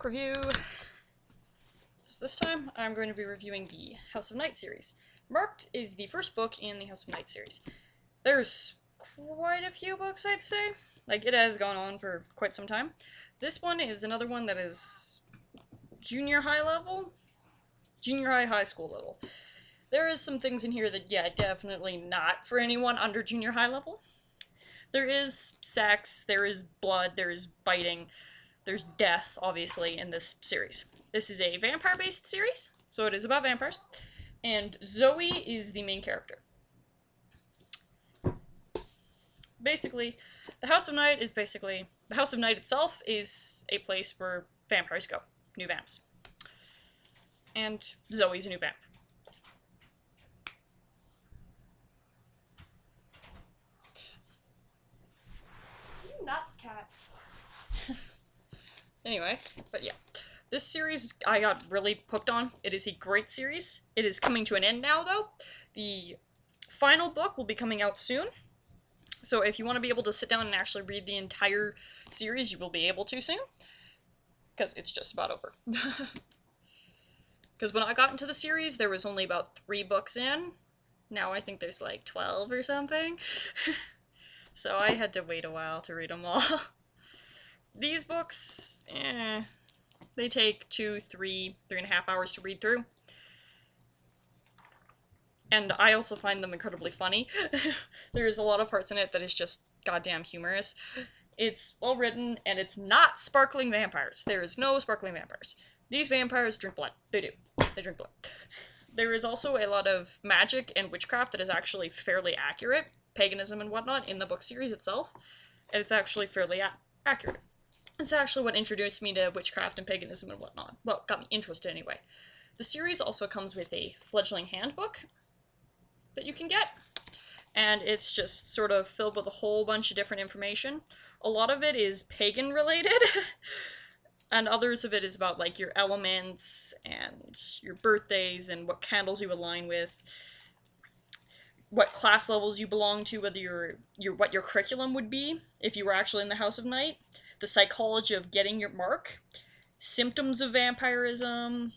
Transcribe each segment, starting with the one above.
review. So this time I'm going to be reviewing the House of Night series. Marked is the first book in the House of Night series. There's quite a few books, I'd say. Like, it has gone on for quite some time. This one is another one that is junior high level? Junior high school level. There is some things in here that, yeah, definitely not for anyone under junior high level. There is sex, there is blood, there is biting, there's death, obviously, in this series. This is a vampire-based series, so it is about vampires, and Zoe is the main character. Basically, the House of Night is the House of Night itself is a place where vampires go, new vamps. And Zoe's a new vamp. You nuts, cat. Anyway, but yeah. This series I got really hooked on. It is a great series. It is coming to an end now, though. The final book will be coming out soon. So if you want to be able to sit down and actually read the entire series, you will be able to soon. Because it's just about over. Because when I got into the series, there was only about 3 books in. Now I think there's like 12 or something. So I had to wait a while to read them all. These books, they take 3.5 hours to read through. And I also find them incredibly funny. There's a lot of parts in it that is just goddamn humorous. It's well written, and it's not sparkling vampires. There is no sparkling vampires. These vampires drink blood. They do. They drink blood. There is also a lot of magic and witchcraft that is actually fairly accurate, paganism and whatnot, in the book series itself, and it's actually fairly accurate. It's actually what introduced me to witchcraft and paganism and whatnot. Well, got me interested anyway. The series also comes with a fledgling handbook that you can get, and it's just sort of filled with a whole bunch of different information. A lot of it is pagan related, and others of it is about like your elements and your birthdays and what candles you align with, what class levels you belong to, whether what your curriculum would be if you were actually in the House of Night, the psychology of getting your mark, symptoms of vampirism,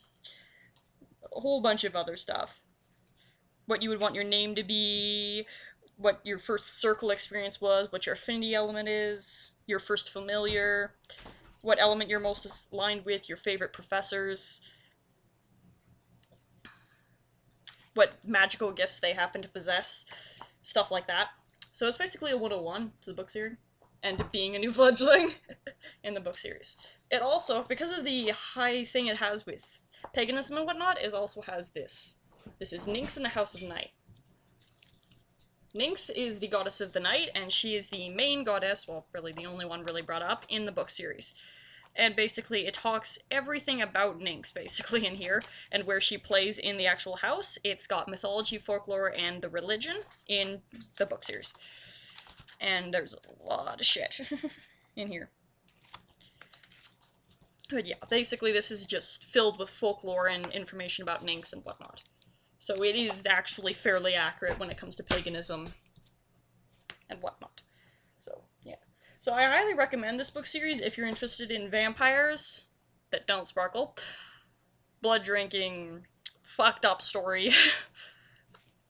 a whole bunch of other stuff. What you would want your name to be, what your first circle experience was, what your affinity element is, your first familiar, what element you're most aligned with, your favorite professors, what magical gifts they happen to possess, stuff like that. So it's basically a 101 to the book series, and being a new fledgling in the book series. It also, because of the high thing it has with paganism and whatnot, it also has this. This is Nyx in the House of Night. Nyx is the goddess of the night, and she is the main goddess, well, really the only one really brought up, in the book series. And basically, it talks everything about Nyx, basically, in here, and where she plays in the actual house. It's got mythology, folklore, and the religion in the book series. And there's a lot of shit in here. But yeah, basically this is just filled with folklore and information about Nyx and whatnot. So it is actually fairly accurate when it comes to paganism and whatnot. So, yeah. So I highly recommend this book series if you're interested in vampires that don't sparkle, blood drinking, fucked up story,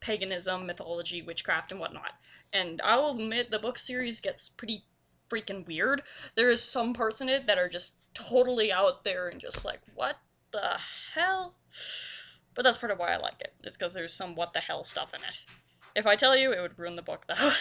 paganism, mythology, witchcraft, and whatnot. And I'll admit the book series gets pretty freaking weird. There is some parts in it that are just totally out there and just like, what the hell? But that's part of why I like it. It's because there's some what the hell stuff in it. If I tell you, it would ruin the book, though.